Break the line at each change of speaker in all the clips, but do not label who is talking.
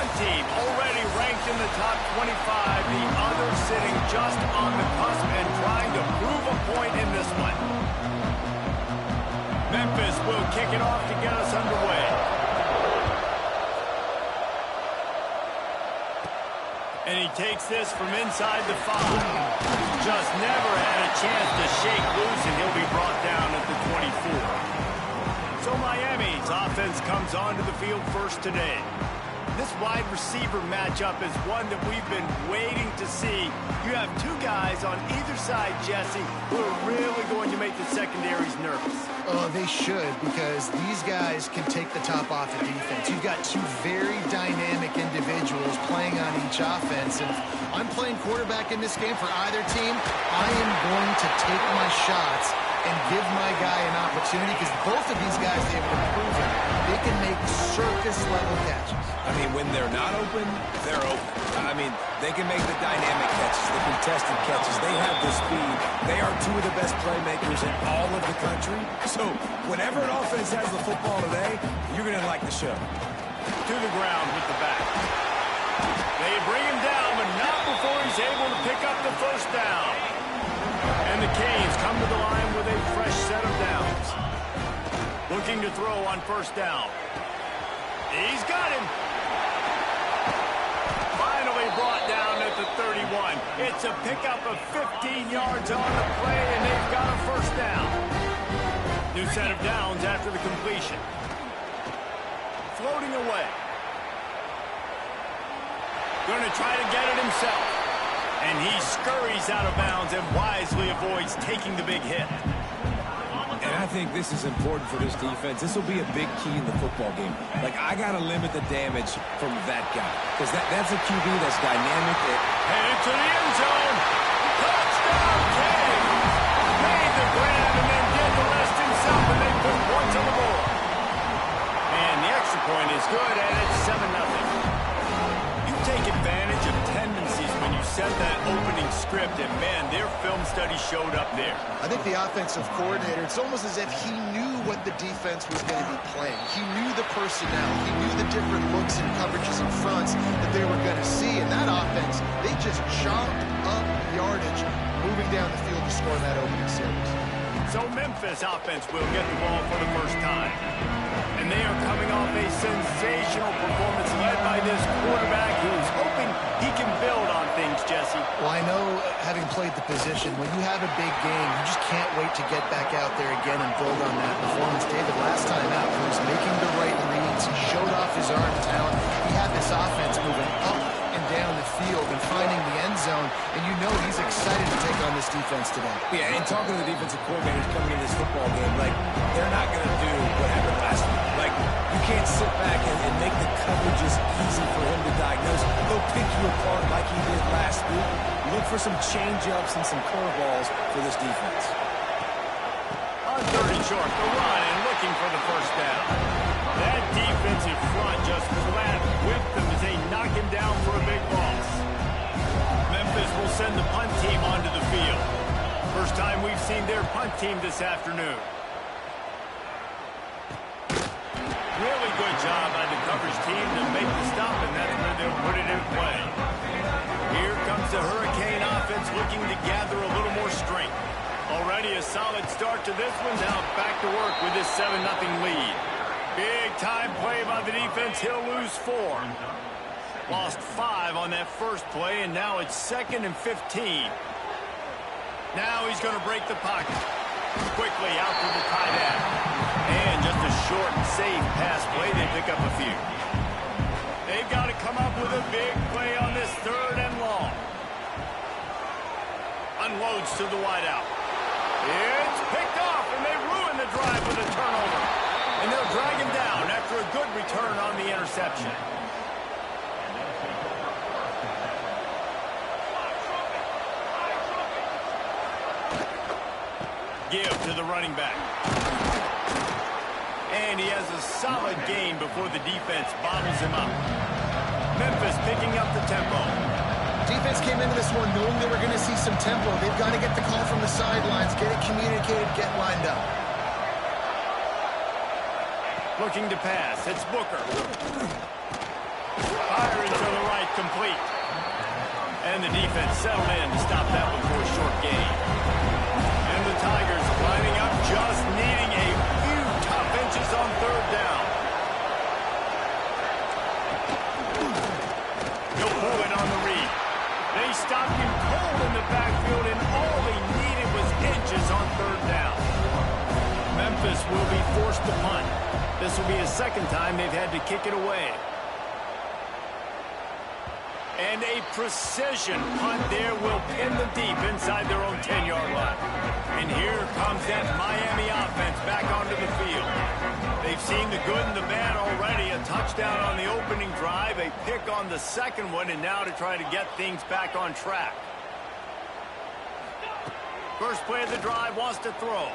punt team already ranked in the top 25. The other sitting just on the cusp and trying to prove a point in this one. Memphis will kick it off to get us underway. And he takes this from inside the 5. Just never had a chance to shake loose, and he'll be brought down at the 24. So Miami's offense comes onto the field first today. This wide receiver matchup is one that we've been waiting to see. You have two guys on either side, Jesse, who are really going to make the secondaries nervous.
Oh, they should, because these guys can take the top off the defense. You've got two very dynamic individuals playing on each offense, and if I'm playing quarterback in this game for either team, I am going to take my shots and give my guy an opportunity, because both of these guys have been proven they can make circus-level catches.
I mean, when they're not open, they're open. I mean, they can make the dynamic catches, the contested catches. They have the speed. They are two of the best playmakers in all of the country. So whenever an offense has the football today, you're going to like the show.
To the ground with the back. They bring him down, but not before he's able to pick up the first down. And the Canes come to the line with a fresh set of downs. Looking to throw on first down. He's got him. Finally brought down at the 31. It's a pickup of 15 yards on the play, and they've got a first down. New set of downs after the completion. Floating away. Going to try to get it himself. And he scurries out of bounds and wisely avoids taking the big hit.
And I think this is important for this defense. This will be a big key in the football game. Like, I got to limit the damage from that guy, because that's a QB that's dynamic.
Headed to the end zone. Touchdown, Canes! Made the grab and then did the rest himself, and they put points on the board. And the extra point is good, and it's 7-0. You take advantage of tendencies when you set that opening script, and man, their film study showed up there.
I think the offensive coordinator, it's almost as if he knew what the defense was going to be playing. He knew the personnel. He knew the different looks and coverages and fronts that they were going to see. And that offense, they just chopped up yardage moving down the field to score that opening series.
So Memphis offense will get the ball for the first time. And they are coming off a sensational performance led by this quarterback who's hoping he can build on things, Jesse.
Well, I know, having played the position, when you have a big game, you just can't wait to get back out there again and build on that performance. David, last time out, he was making the right reads. He showed off his arm talent. He had this offense moving up and down the field and finding the end zone, and you know he's excited to take on this defense today.
Yeah, and talking to the defensive coordinators coming into this football game, like, they're not going to do what happened last week. Like, you can't sit back and make the coverages easy for him to diagnose. They'll pick you apart like he did last week. Look for some change-ups and some curveballs for this defense.
On third and short, the run and looking for the first down. That defensive front just flat whipped them as they knock him down for a big loss. Memphis will send the punt team onto the field. First time we've seen their punt team this afternoon. Really good job by the coverage team to make the stop, and that's where they'll put it in play. Here comes the Hurricane offense looking to gather a little more strength. Already a solid start to this one. Now back to work with this 7-0 lead. Big time play by the defense. He'll lose 4. Lost 5 on that first play, and now it's 2nd and 15. Now he's going to break the pocket. Quickly out to the tight end. And just a short and safe pass play. They pick up a few. They've got to come up with a big play on this 3rd and long. Unloads to the wideout. It's picked off, and they ruin the drive with a turnover. And they'll drag him down after a good return on the interception. Give to the running back. And he has a solid gain before the defense bottles him up. Memphis picking up the tempo.
Defense came into this one knowing they were going to see some tempo. They've got to get the call from the sidelines, get it communicated, get lined up.
Looking to pass. It's Booker. Fires complete. And the defense settled in to stop that one for a short gain. And the Tigers lining up, just needing a few tough inches on third down. He'll pull it on the read. They stopped him cold in the backfield, and all he needed was inches on third down. Memphis will be forced to punt. This will be the second time they've had to kick it away. And a precision punt there will pin them deep inside their own 10-yard line. And here comes that Miami offense back onto the field. They've seen the good and the bad already. A touchdown on the opening drive, a pick on the second one, and now to try to get things back on track. First play of the drive, wants to throw.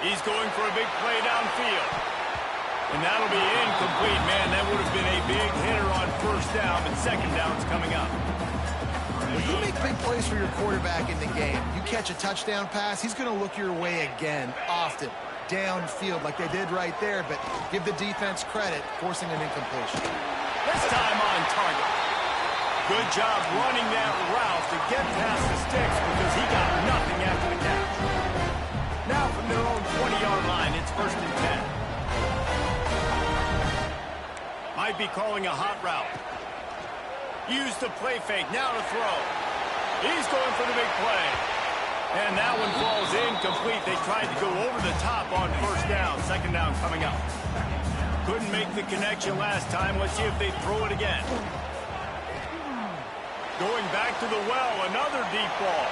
He's going for a big play downfield. And that'll be incomplete, man. That would have been a big hitter on first down, but second down's coming up.
When you make big plays for your quarterback in the game, you catch a touchdown pass, he's going to look your way again, often, downfield like they did right there, but give the defense credit, forcing an incompletion.
This time on target. Good job running that route to get past the sticks because he got nothing after the catch. Now from their own 20-yard line, it's 1st and 10. Might be calling a hot route. Use the play fake, now to throw. He's going for the big play. And that one falls incomplete. They tried to go over the top on first down. Second down coming up. Couldn't make the connection last time. Let's see if they throw it again. Going back to the well, another deep ball.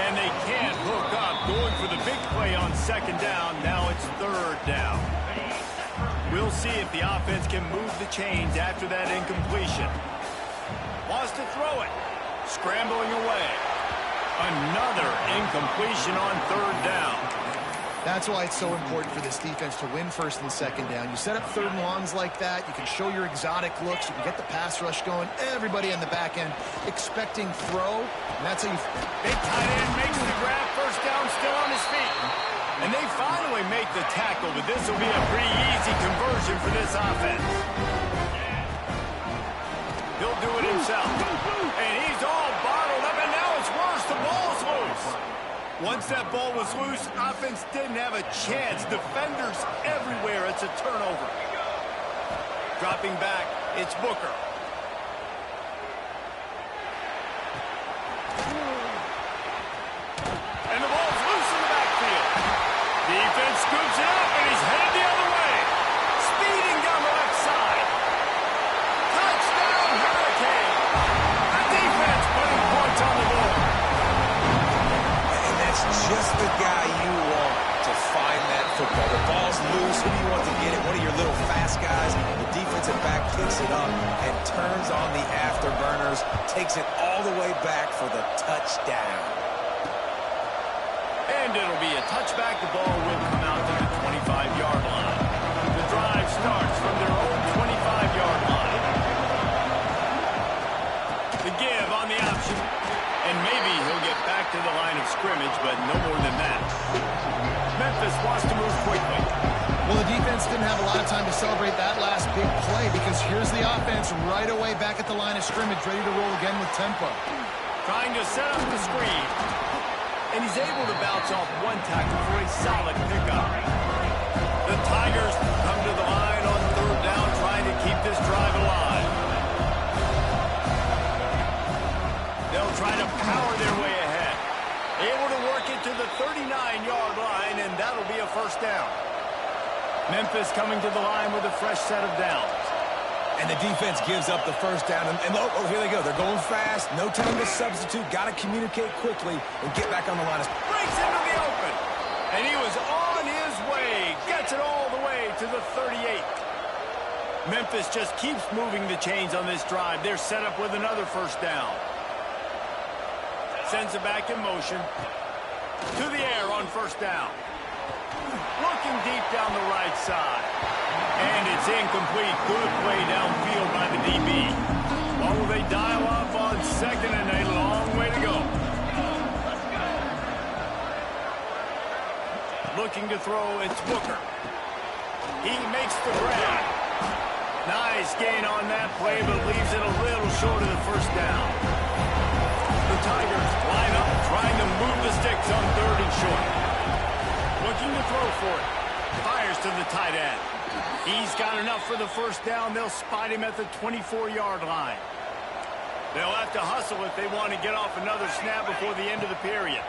And they can't hook up. Going for the big play on second down. Now it's third down. We'll see if the offense can move the chains after that incompletion. Wants to throw it. Scrambling away. Another incompletion on third down.
That's why it's so important for this defense to win first and second down. You set up third and longs like that, you can show your exotic looks, you can get the pass rush going, everybody on the back end expecting throw, and that's how you...
Big tight end makes the grab, first down, still on his feet. And they finally make the tackle, but this will be a pretty easy conversion for this offense. He'll do it himself. And he's all bottled up, and now it's worse. The ball's loose. Once that ball was loose, offense didn't have a chance. Defenders everywhere. It's a turnover. Dropping back, it's Booker. And the ball's loose in the backfield. Defense scoops it up, and he's headed the other way. Speeding down the left side. Touchdown, Hurricane. The defense putting points on the board.
And that's just the guy you want to find that football. The ball's loose. Who do you want to get it? One of your little fast guys. The defensive back picks it up and turns on the afterburners. Takes it all the way back for the touchdown.
And it'll be a touchback. The ball will come out to the 25-yard line. The drive starts from their own 25-yard line. The give on the option. And maybe he'll get back to the line of scrimmage, but no more than that. Memphis wants to move quickly.
Well, the defense didn't have a lot of time to celebrate that last big play because here's the offense right away back at the line of scrimmage, ready to roll again with tempo.
Trying to set up the screen. And he's able to bounce off one tackle for a solid pickup. The Tigers come to the line on third down, trying to keep this drive alive. They'll try to power their way ahead. Able to work it to the 39-yard line, and that'll be a first down. Memphis coming to the line with a fresh set of downs.
And the defense gives up the first down. And oh, here they go. They're going fast. No time to substitute. Got to communicate quickly and get back on the line.
Breaks into the open. And he was on his way. Gets it all the way to the 38. Memphis just keeps moving the chains on this drive. They're set up with another first down. Sends it back in motion. To the air on first down. Looking deep down the right side. And it's incomplete. Good play downfield by the DB. What will they dial up on second and a long way to go? Looking to throw, it's Booker. He makes the grab. Nice gain on that play, but leaves it a little short of the first down. The Tigers line up, trying to move the sticks on 3rd and short. Looking to throw for it. Fires to the tight end. He's got enough for the first down. They'll spot him at the 24-yard line. They'll have to hustle if they want to get off another snap before the end of the period.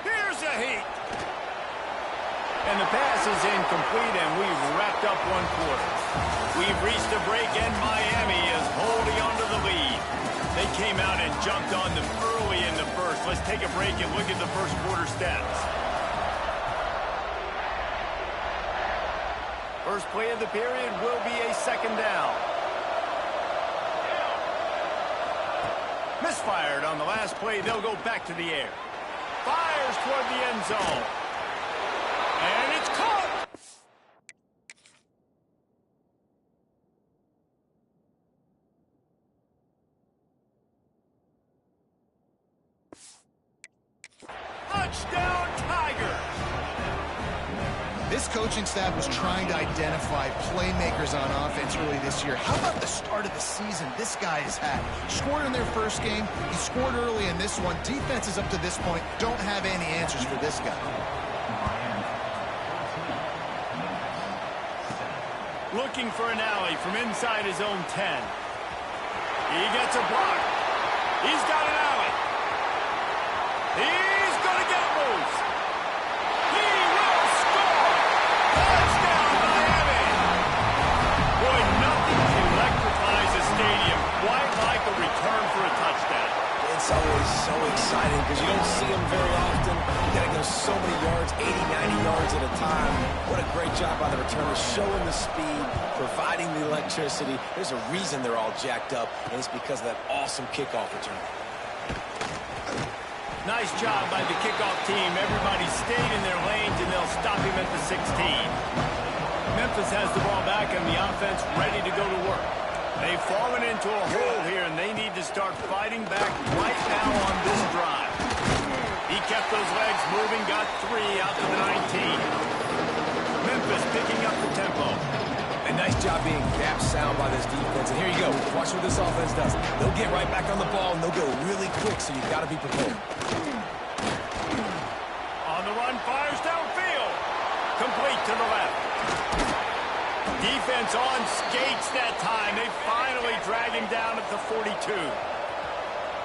Here's a heat. And the pass is incomplete, and we've wrapped up 1 quarter. We've reached a break, and Miami is holding on to the lead. They came out and jumped on them early in the first. Let's take a break and look at the first quarter stats. First play of the period will be a 2nd down. Misfired on the last play. They'll go back to the air. Fires toward the end zone. And it's caught. Touchdown, Tigers.
This coaching staff was trying to identify playmakers on offense early this year. How about the start of the season this guy has had? Scored in their first game. He scored early in this one. Defenses up to this point don't have any answers for this guy.
Looking for an alley from inside his own 10. He gets a block. He's got an alley. He's going to get loose. He will score. Touchdown, Miami. Boy, nothing electrifies a stadium quite like a return for a touchdown.
It's always so exciting because you don't see them very often. You got to go so many yards, 80, 90 yards at a time. What a great job by the returner, showing the speed, providing the electricity. There's a reason they're all jacked up, and it's because of that awesome kickoff return.
Nice job by the kickoff team. Everybody stayed in their lanes, and they'll stop him at the 16. Memphis has the ball back, and the offense ready to go to work. They've fallen into a hole here, and they need to start fighting back right now on this drive. He kept those legs moving, got 3 out to the 19. Memphis picking up the tempo.
And nice job being gap sound by this defense. And here you go. Watch what this offense does. They'll get right back on the ball, and they'll go really quick, so you've got to be prepared.
On the run, fires downfield. Complete to the left. Defense on skates that time. They finally drag him down at the 42.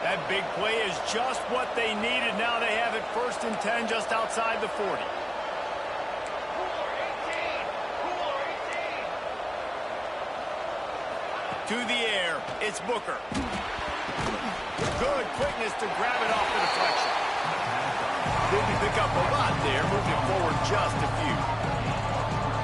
That big play is just what they needed. Now they have it 1st and 10 just outside the 40. To the air, it's Booker. Good quickness to grab it off the deflection. Didn't pick up a lot there, moving forward just a few.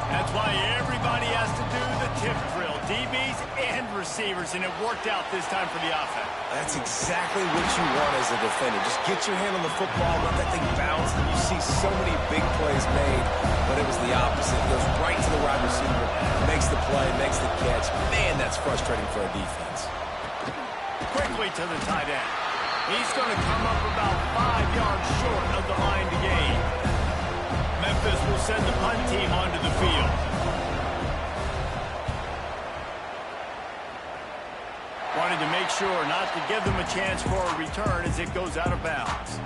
That's why everybody has to do the tip drill, DBs and receivers, and it worked out this time for the offense.
That's exactly what you want as a defender. Just get your hand on the football, let that thing bounce, and you see so many big plays made, but it was the opposite. It goes right to the wide receiver, makes the play, makes the catch. Man, that's frustrating for a defense.
Quickly to the tight end. He's going to come up about 5 yards short of the line to gain. Memphis will send the punt team onto the field. Wanted to make sure not to give them a chance for a return as it goes out of bounds.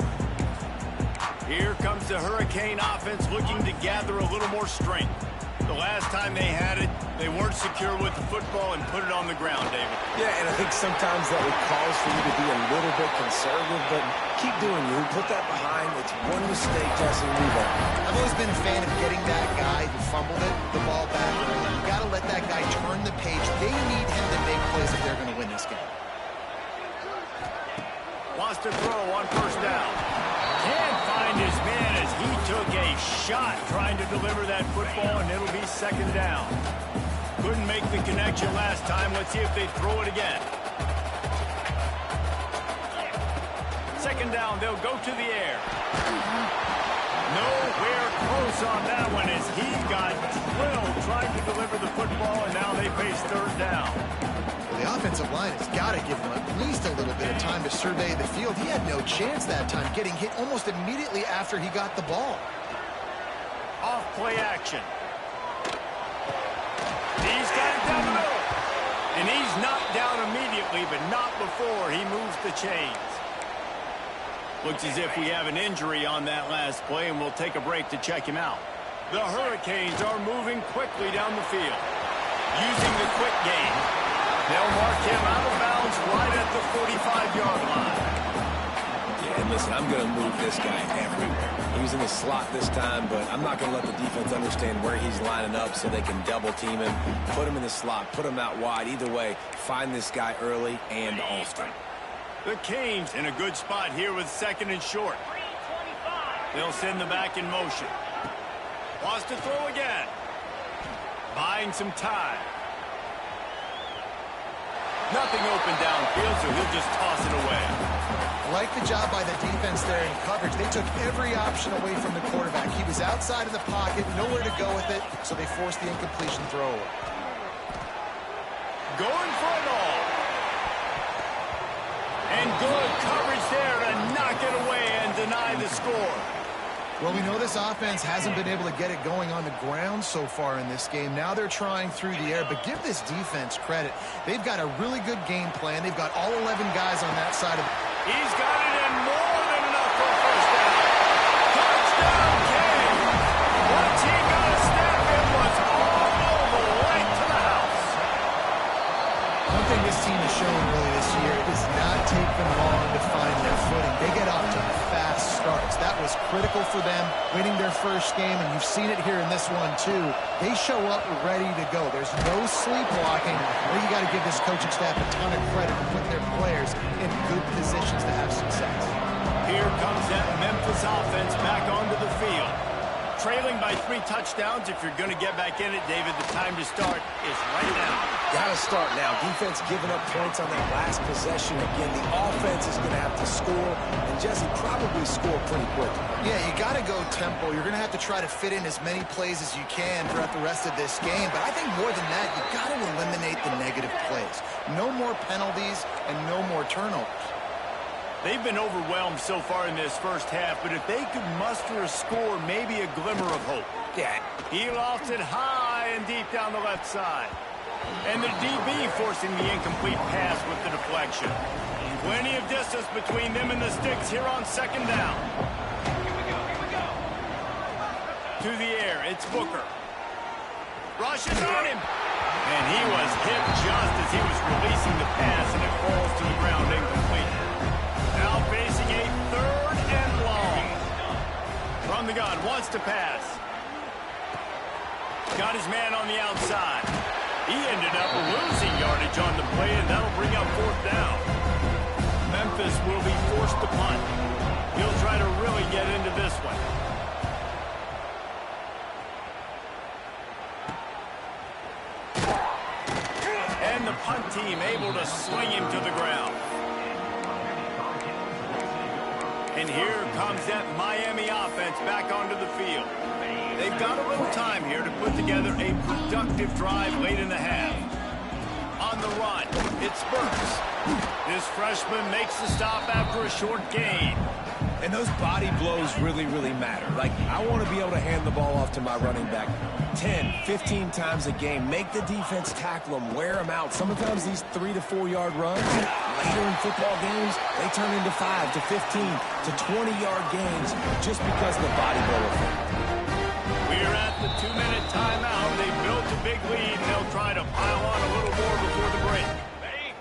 Here comes the Hurricane offense looking to gather a little more strength. The last time they had it, they weren't secure with the football and put it on the ground, David.
Yeah, and I think sometimes that would cause for you to be a little bit conservative, but keep doing you. Put that behind. It's one mistake, Jesse, move on.
I've always been a fan of getting that guy who fumbled it, the ball back early. You got to let that guy turn the page. They need him to make plays if they're going to win this game.
Wants to throw on 1st down. Can't find his man as he took a shot trying to deliver that football, and it'll be 2nd down. Couldn't make the connection last time. Let's see if they throw it again. 2nd down, they'll go to the air. Nowhere close on that one as he got drilled trying to deliver the football, and now they face 3rd down.
The offensive line has got to give him at least a little bit of time to survey the field. He had no chance that time, getting hit almost immediately after he got the ball.
Off play action. He's got it down the middle. And he's knocked down immediately, but not before he moves the chains. Looks as if we have an injury on that last play, and we'll take a break to check him out. The Hurricanes are moving quickly down the field, using the quick game. They'll mark him out of bounds right at the 45-yard line.
Yeah, and listen, I'm going to move this guy everywhere. He's in the slot this time, but I'm not going to let the defense understand where he's lining up so they can double team him, put him in the slot, put him out wide. Either way, find this guy early and often.
The Canes in a good spot here with second and short. They'll send the back in motion. Wants to throw again. Buying some time. Nothing open downfield, so he'll just toss it away.
Like the job by the defense there in coverage. They took every option away from the quarterback. He was outside of the pocket, nowhere to go with it, so they forced the incompletion throw.
Going for it all. And good coverage there to knock it away and deny the score.
Well, we know this offense hasn't been able to get it going on the ground so far in this game. Now they're trying through the air, but give this defense credit. They've got a really good game plan. They've got all 11 guys on that side of the...
He's got it in more than enough for a first down. Touchdown, King. Once he got a snap, it was all over, right to the house.
One thing this team has shown really this year, it does not take them long to find their footing. They get off to fast starts. That was critical for them, winning their first game, and you've seen it here in this one too. They show up ready to go. There's no sleepwalking. I think you got to give this coaching staff a ton of credit for putting their players in good positions to have success.
Here comes that Memphis offense back onto the field. Trailing by 3 touchdowns. If you're going to get back in it, David, the time to start is right now.
Got to start now. Defense giving up points on that last possession. Again, the offense is going to have to score, and Jesse probably score pretty quick.
Yeah, you got to go tempo. You're going to have to try to fit in as many plays as you can throughout the rest of this game. But I think more than that, you got to eliminate the negative plays. No more penalties and no more turnovers.
They've been overwhelmed so far in this first half, but if they could muster a score, maybe a glimmer of hope.
Yeah.
He lofts it high and deep down the left side. And the DB forcing the incomplete pass with the deflection. Plenty of distance between them and the sticks here on second down. To the air, it's Booker. Rushes on him. And he was hit just as he was releasing the pass, and it falls to the ground incomplete. Now facing a 3rd and long. From the gun, wants to pass. Got his man on the outside. He ended up losing yardage on the play, and that'll bring up 4th down. Memphis will be forced to punt. He'll try to really get into this one. And the punt team able to swing him to the ground. And here comes that Miami offense back onto the field. They've got a little time here to put together a productive drive late in the half. On the run, it's Burks. This freshman makes the stop after a short gain.
And those body blows really, really matter. Like, I want to be able to hand the ball off to my running back 10, 15 times a game. Make the defense tackle them, wear them out. Sometimes these 3 to 4 yard runs, later in football games, they turn into 5 to 15 to 20-yard gains just because of the body blow effect.
We're at the 2-minute timeout. They built a big lead, and they'll try to pile on a little more before the break.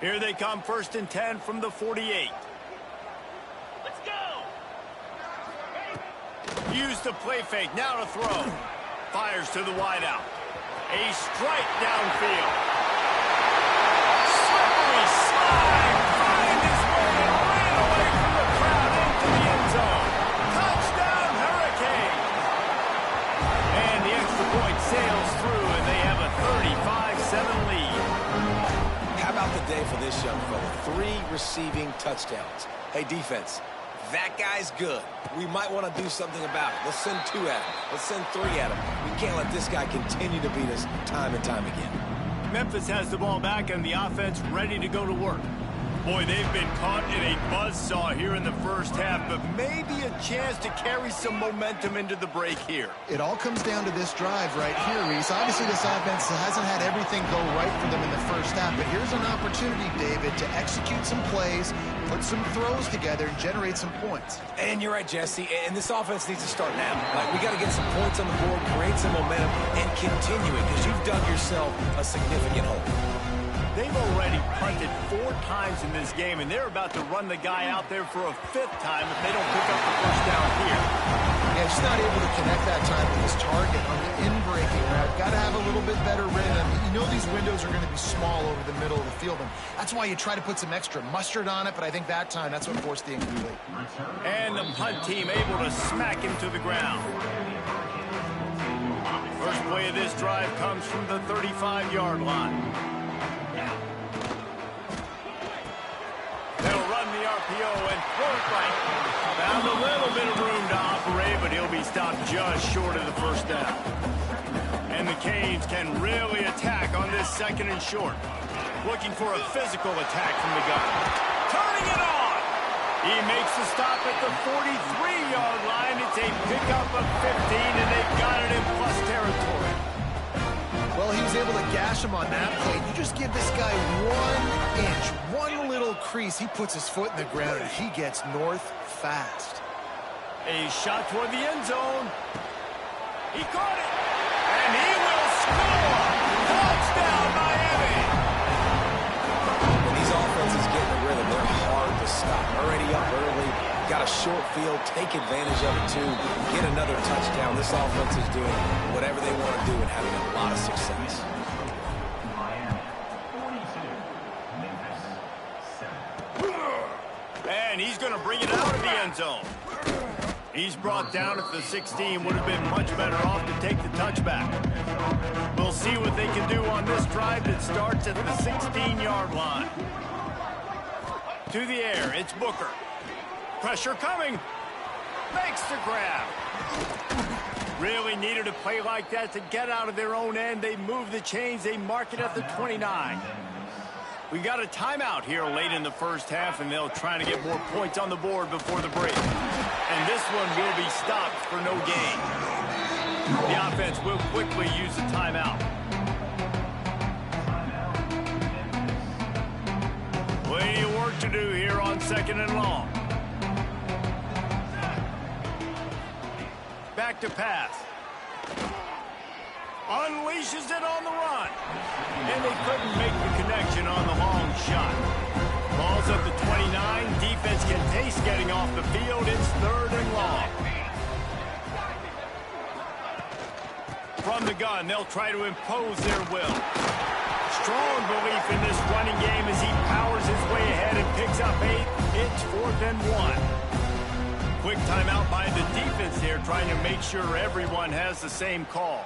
Here they come, 1st and 10 from the 48. Let's go! Use the play fake, now to throw. Fires to the wideout. A strike downfield. Slippery slide. Find his way and ran away from the crowd into the end zone. Touchdown, Hurricane. And the extra point sails through, and they have a 35-7 lead.
How about the day for this young fella? 3 receiving touchdowns. Hey, defense, that guy's good. We might want to do something about it. Let's send 2 at him. Let's send 3 at him. We can't let this guy continue to beat us time and time again.
Memphis has the ball back and the offense ready to go to work. Boy, they've been caught in a buzzsaw here in the first half, but maybe a chance to carry some momentum into the break here.
It all comes down to this drive right here, Reese. Obviously, this offense hasn't had everything go right for them in the first half, but here's an opportunity, David, to execute some plays, put some throws together, and generate some points.
And you're right, Jesse, and this offense needs to start now. Like, we got to get some points on the board, create some momentum, and continue it, because you've dug yourself a significant hole.
They've already punted 4 times in this game, and they're about to run the guy out there for a 5th time if they don't pick up the first down here.
Yeah, just not able to connect that time with his target on the in-breaking route. Got to have a little bit better rhythm. You know these windows are going to be small over the middle of the field, and that's why you try to put some extra mustard on it, but I think that time that's what forced the incomplete.
And the punt team able to smack him to the ground. First play of this drive comes from the 35-yard line. They'll run the RPO and throw it right. Found a little bit of room to operate, but he'll be stopped just short of the first down. And the Canes can really attack on this 2nd and short. Looking for a physical attack from the gun. Turning it on! He makes the stop at the 43-yard line. It's a pickup of 15, and they've got it in plus territory.
Well, he was able to gash him on that play. You just give this guy 1 inch, one little crease. He puts his foot in the ground, and he gets north fast.
A shot toward the end zone. He caught it, and he will score. Touchdown, Miami.
When these offenses get in the rhythm, they're hard to stop. Already up early, got a short field, take advantage of it too, get another touchdown. This offense is doing whatever they want to do and having a lot of success.
And he's going to bring it out of the end zone. He's brought down at the 16. Would have been much better off to take the touchback. We'll see what they can do on this drive that starts at the 16-yard line. To the air, it's Booker. Pressure coming. Makes the grab. Really needed a play like that to get out of their own end. They move the chains. They mark it at the 29. We got a timeout here late in the first half, and they'll try to get more points on the board before the break. And this one will be stopped for no gain. The offense will quickly use the timeout. Plenty of work to do here on 2nd and long. Back to pass. Unleashes it on the run. And they couldn't make the connection on the long shot. Ball's at the 29. Defense can taste getting off the field. It's 3rd and long. From the gun, they'll try to impose their will. Strong belief in this running game as he powers his way ahead and picks up 8. It's 4th and 1. Quick timeout by the defense here, trying to make sure everyone has the same call.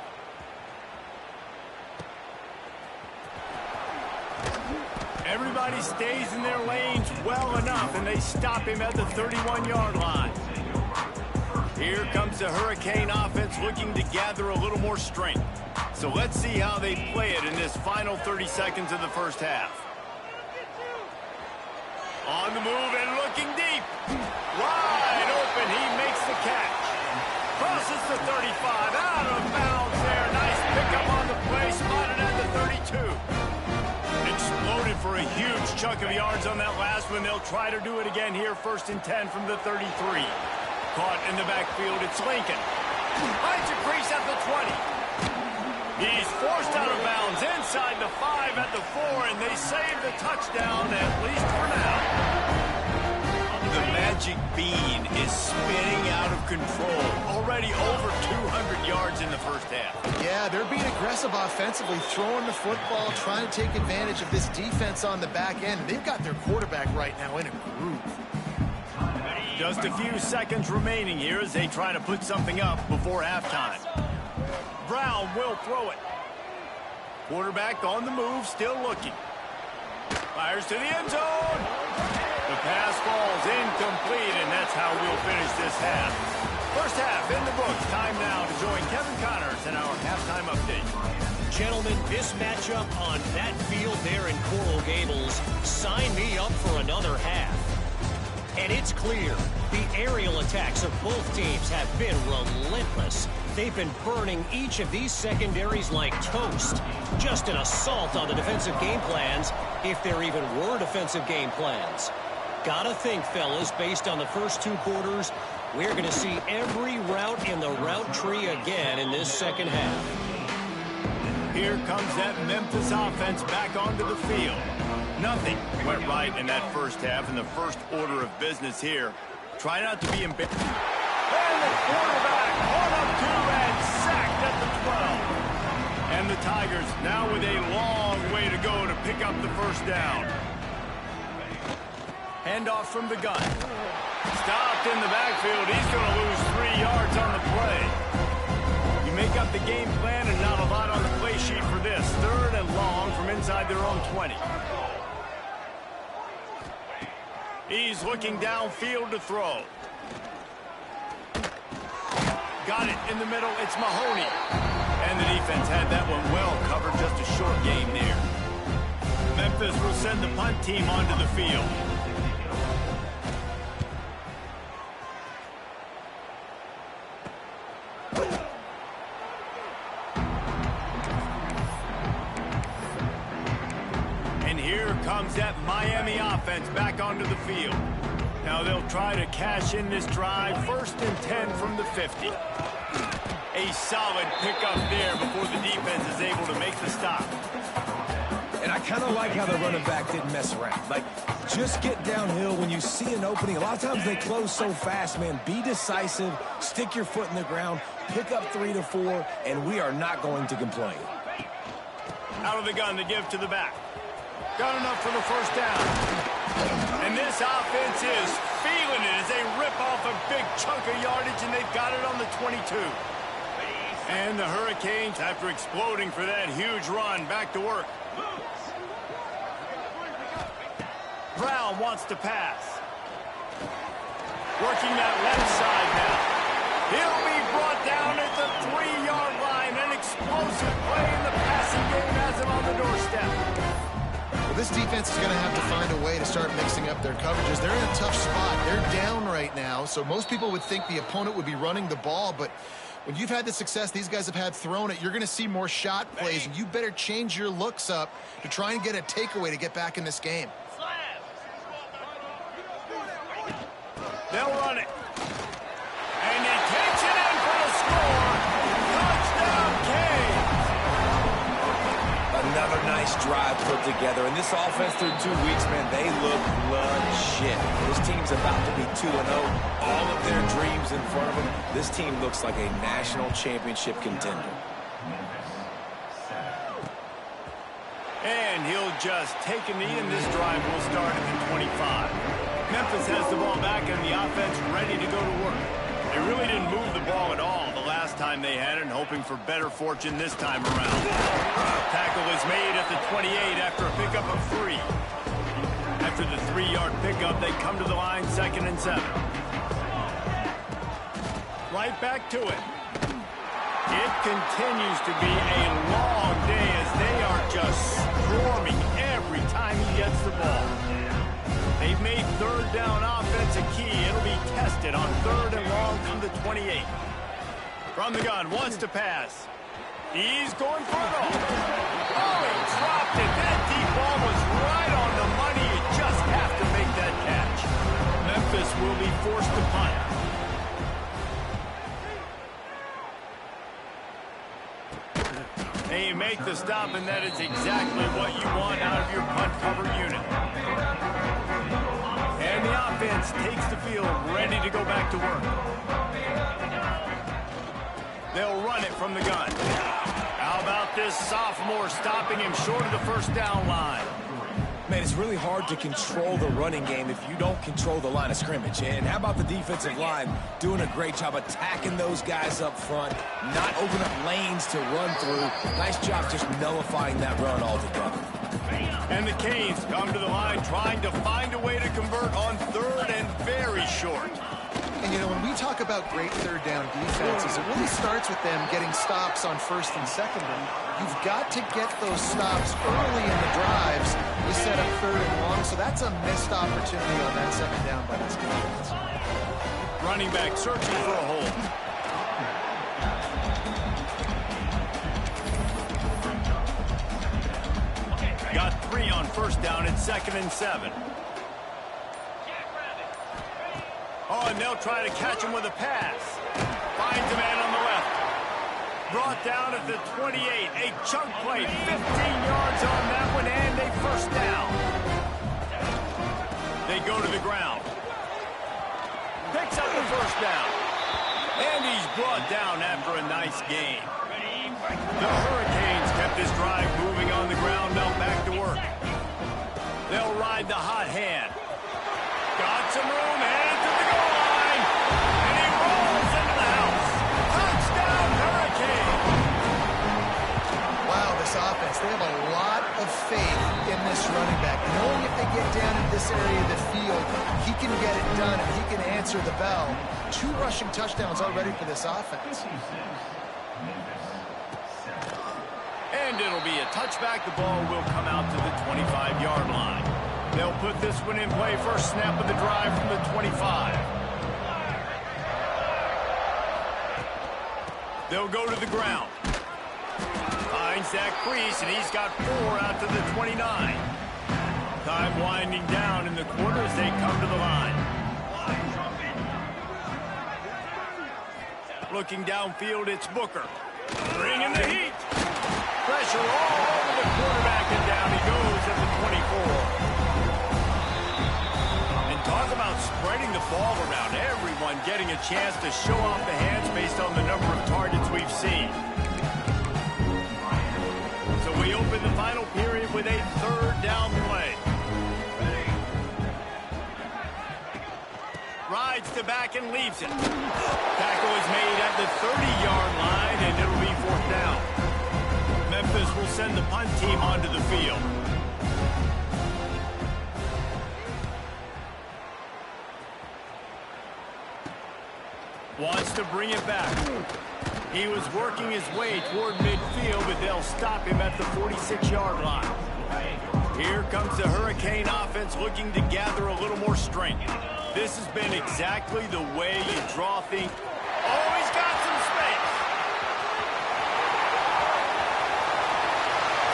Everybody stays in their lanes well enough, and they stop him at the 31-yard line. Here comes the Hurricane offense looking to gather a little more strength. So let's see how they play it in this final 30 seconds of the first half. On the move and looking deep. Wide open, he makes the catch. Crosses the 35, out of bounds there. Nice pickup on the play, spotted at the 32. Exploded for a huge chunk of yards on that last one. They'll try to do it again here, 1st and 10 from the 33. Caught in the backfield, it's Lincoln. Finds a crease at the 20. He's forced out of bounds inside the 5 at the 4, and they save the touchdown, at least for now. The magic bean is spinning out of control. Already over 200 yards in the first half.
Yeah, they're being aggressive offensively, throwing the football, trying to take advantage of this defense on the back end. They've got their quarterback right now in a groove.
Just a few seconds remaining here as they try to put something up before halftime. Brown will throw it. Quarterback on the move, still looking. Fires to the end zone. The pass falls incomplete, and that's how we'll finish this half. First half in the books. Time now to join Kevin Connors in our halftime update.
Gentlemen, this matchup on that field there in Coral tables, sign me up for another half. And it's clear, the aerial attacks of both teams have been relentless. They've been burning each of these secondaries like toast. Just an assault on the defensive game plans, if there even were defensive game plans. Gotta think, fellas, based on the first 2 quarters, we're going to see every route in the route tree again in this second half.
Here comes that Memphis offense back onto the field. Nothing went right in that first half in the first order of business here. Try not to be embarrassed. And the quarterback on up to and sacked at the 12. And the Tigers now with a long way to go to pick up the first down. Handoff from the gun. Stopped in the backfield. He's going to lose 3 yards on the play. You make up the game plan and not a lot on the play sheet for this. 3rd and long from inside their own 20. He's looking downfield to throw. Got it in the middle. It's Mahoney. And the defense had that one well covered. Just a short game there. Memphis will send the punt team onto the field. Comes that Miami offense back onto the field. Now they'll try to cash in this drive. 1st and 10 from the 50. A solid pickup there before the defense is able to make the stop.
And I kind of like how the running back didn't mess around. Like, just get downhill when you see an opening. A lot of times they close so fast, man. Be decisive, stick your foot in the ground, pick up 3 to 4, and we are not going to complain.
Out of the gun to give to the back. Got enough for the first down. And this offense is feeling it as they rip off a big chunk of yardage, and they've got it on the 22. And the Hurricanes, after exploding for that huge run, back to work. Brown wants to pass. Working that left side now. He'll be brought down at the 3-yard line. An explosive play in the passing game has him on the doorstep.
Well, this defense is going to have to find a way to start mixing up their coverages. They're in a tough spot. They're down right now, so most people would think the opponent would be running the ball, but when you've had the success these guys have had throwing it, you're going to see more shot plays, and you better change your looks up to try and get a takeaway to get back in this game.
They'll run it. And he takes it in for the score. Touchdown, Canes.
Another nice drive put together. And this offense through 2 weeks, man, they look legit. This team's about to be 2-0. All of their dreams in front of them. This team looks like a national championship contender.
And he'll just take a knee, and this drive will start at the 25. Memphis has the ball back, and the offense ready to go to work. They really didn't move the ball at all the last time they had it, and hoping for better fortune this time around. Tackle is made at the 28 after a pickup of 3. After the 3-yard pickup, they come to the line 2nd and 7. Right back to it. It continues to be a long day as they are just swarming every time he gets the ball. They've made 3rd down offense a key. It'll be tested on 3rd and long from the 28. From the gun, wants to pass. He's going for it all. Oh, he dropped it. That deep ball was right on the money. You just have to make that catch. Memphis will be forced to punt. And you make the stop, and that is exactly what you want out of your punt cover unit. And the offense takes the field, ready to go back to work. They'll run it from the gun. How about this sophomore stopping him short of the first down line?
Man, it's really hard to control the running game if you don't control the line of scrimmage. And how about the defensive line doing a great job attacking those guys up front, not opening up lanes to run through. Nice job just nullifying that run altogether.
And the Canes come to the line trying to find a way to convert on 3rd and very short.
And, you know, when we talk about great 3rd down defenses, it really starts with them getting stops on 1st and 2nd. And you've got to get those stops early in the drives to set up So that's a missed opportunity on that second down by this defense.
Running back searching for a hole. Got 3 on first down at 2nd and 7. Oh, and they'll try to catch him with a pass. Finds a man on the left. Brought down at the 28. A chunk play. 15 yards on that one and a first down. They go to the ground. Picks up the first down. And he's brought down after a nice gain. The Hurricanes kept this drive moving on the ground. Now back to work. They'll ride the hot hand. Got some room, headed to the goal line. And he rolls into the house. Touchdown, Hurricane.
Wow, this offense, they have a lot of faith in this running back. Knowing if they get down in this area of the field, he can get it done and he can answer the bell. 2 rushing touchdowns already for this offense.
And it'll be a touchback. The ball will come out to the 25-yard line. They'll put this one in play. First snap of the drive from the 25. They'll go to the ground. Finds that crease, and he's got 4 out to the 29. Time winding down in the quarter as they come to the line. Looking downfield, it's Booker. Bringing the heat. Pressure all over the quarterback, and down he goes at the 24. And talk about spreading the ball around. Everyone getting a chance to show off the hands based on the number of targets we've seen. So we open the final period with a 3rd down play. Rides to back and leaves it. Tackle is made at the 30-yard line, and it'll be 4th down. Memphis will send the punt team onto the field. Wants to bring it back. He was working his way toward midfield, but they'll stop him at the 46-yard line. Here comes the Hurricane offense looking to gather a little more strength. This has been exactly the way you draw things. Oh, he's got some space.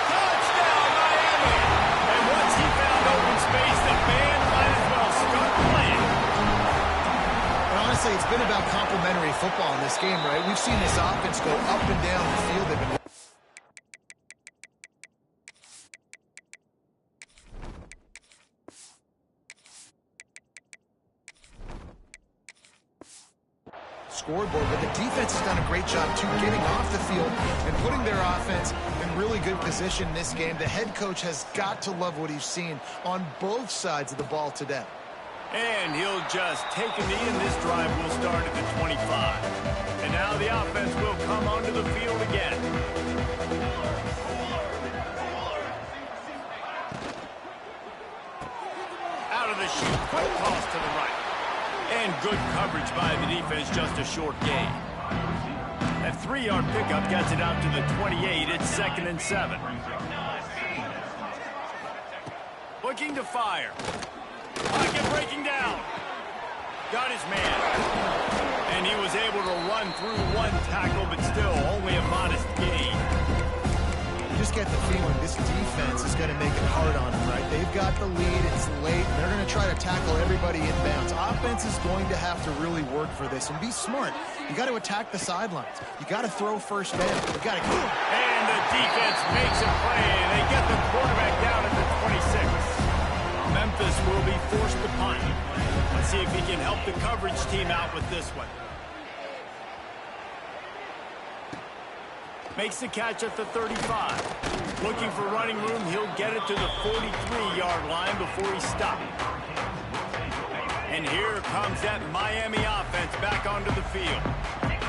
Touchdown, Miami. And once he found open space, the band might as well start playing.
And honestly, it's been about complementary football in this game, right? We've seen this offense go up and down the field. They've been scoreboard, but the defense has done a great job too, getting off the field and putting their offense in really good position in this game. The head coach has got to love what he's seen on both sides of the ball today.
And he'll just take a knee, and this drive will start at the 25. And now the offense will come onto the field again. Out of the chute, quick toss to the right. And good coverage by the defense, just a short gain. That 3-yard pickup gets it out to the 28. It's 2nd and 7. Looking to fire. Pocket breaking down. Got his man. And he was able to run through 1 tackle, but still only a modest gain.
You just get the feeling this defense is going to make it hard on them, right? They've got the lead, it's late, and they're going to try to tackle everybody inbounds. Offense is going to have to really work for this and be smart. You got to attack the sidelines. You got to throw first down. You got to go.
And the defense makes a play, and they get the quarterback down at the 26. Memphis will be forced to punt. Let's see if he can help the coverage team out with this one. Makes the catch at the 35. Looking for running room, he'll get it to the 43-yard line before he stopped. And here comes that Miami offense back onto the field.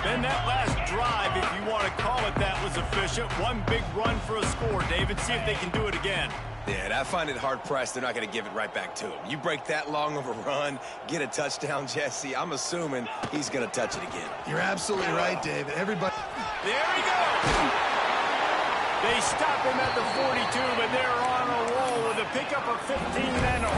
Then that last drive, if you want to call it that, was efficient. One big run for a score, David. See if they can do it again.
Yeah, I find it hard-pressed they're not going to give it right back to him. You break that long of a run, get a touchdown, Jesse, I'm assuming he's going to touch it again.
You're absolutely right, David. Everybody...
There he goes! They stop him at the 42, but they're on a roll with a pickup of 15 and a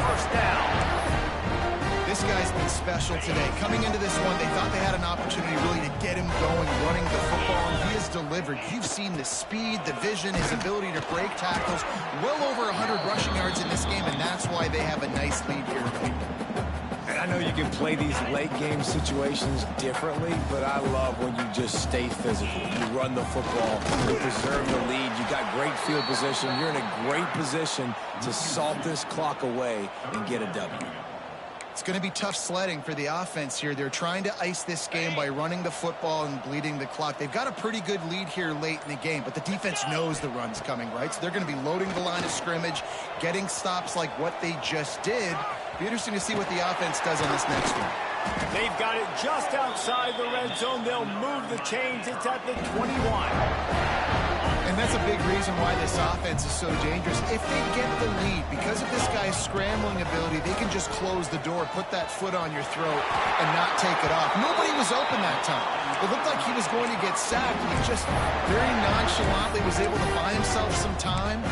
this guy's been special today. Coming into this one, they thought they had an opportunity really to get him going, running the football, and he has delivered. You've seen the speed, the vision, his ability to break tackles. Well over 100 rushing yards in this game, and that's why they have a nice lead here in Cleveland.
And I know you can play these late game situations differently, but I love when you just stay physical. You run the football, you preserve the lead, you got great field position, you're in a great position to salt this clock away and get a W.
It's going to be tough sledding for the offense here. They're trying to ice this game by running the football and bleeding the clock. They've got a pretty good lead here late in the game, but the defense knows the run's coming, right? So they're going to be loading the line of scrimmage, getting stops like what they just did. Be interesting to see what the offense does on this next one.
They've got it just outside the red zone. They'll move the chains. It's at the 21.
And that's a big reason why this offense is so dangerous. If they get the lead, because of this guy's scrambling ability, they can just close the door, put that foot on your throat, and not take it off. Nobody was open that time. It looked like he was going to get sacked, and he just very nonchalantly was able to buy himself some time,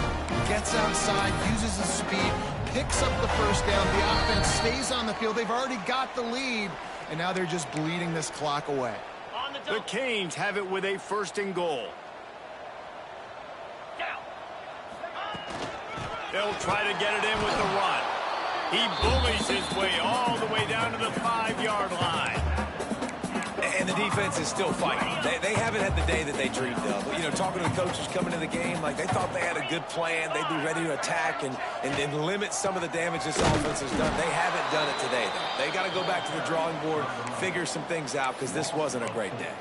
gets outside, uses his speed, picks up the first down. The offense stays on the field. They've already got the lead, and now they're just bleeding this clock away.
The Canes have it with a 1st and goal. They'll try to get it in with the run. He bullies his way all the way down to the 5-yard line.
And the defense is still fighting. They haven't had the day that they dreamed of. You know, talking to the coaches coming into the game, like they thought they had a good plan. They'd be ready to attack and limit some of the damage this offense has done. They haven't done it today, though. They got to go back to the drawing board, figure some things out, because this wasn't a great day.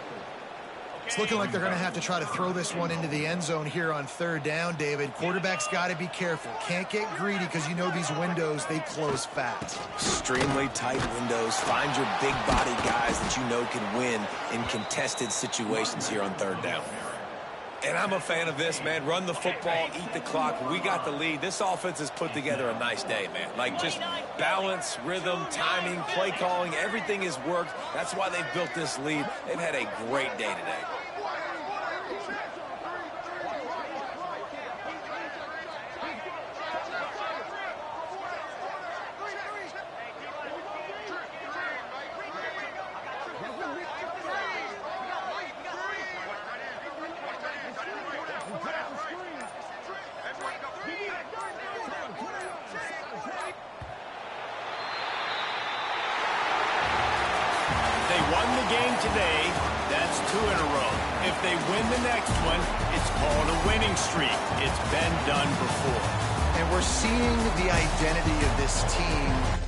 It's looking like they're going to have to try to throw this one into the end zone here on 3rd down, David. Quarterback's got to be careful. Can't get greedy because you know these windows, they close fast.
Extremely tight windows. Find your big body guys that you know can win in contested situations here on 3rd down. And I'm a fan of this, man. Run the football, eat the clock. We got the lead. This offense has put together a nice day, man. Like, just balance, rhythm, timing, play calling, everything has worked. That's why they've built this lead. They've had a great day today.
Today, that's 2 in a row. If they win the next one, it's called a winning streak. It's been done before.
And we're seeing the identity of this team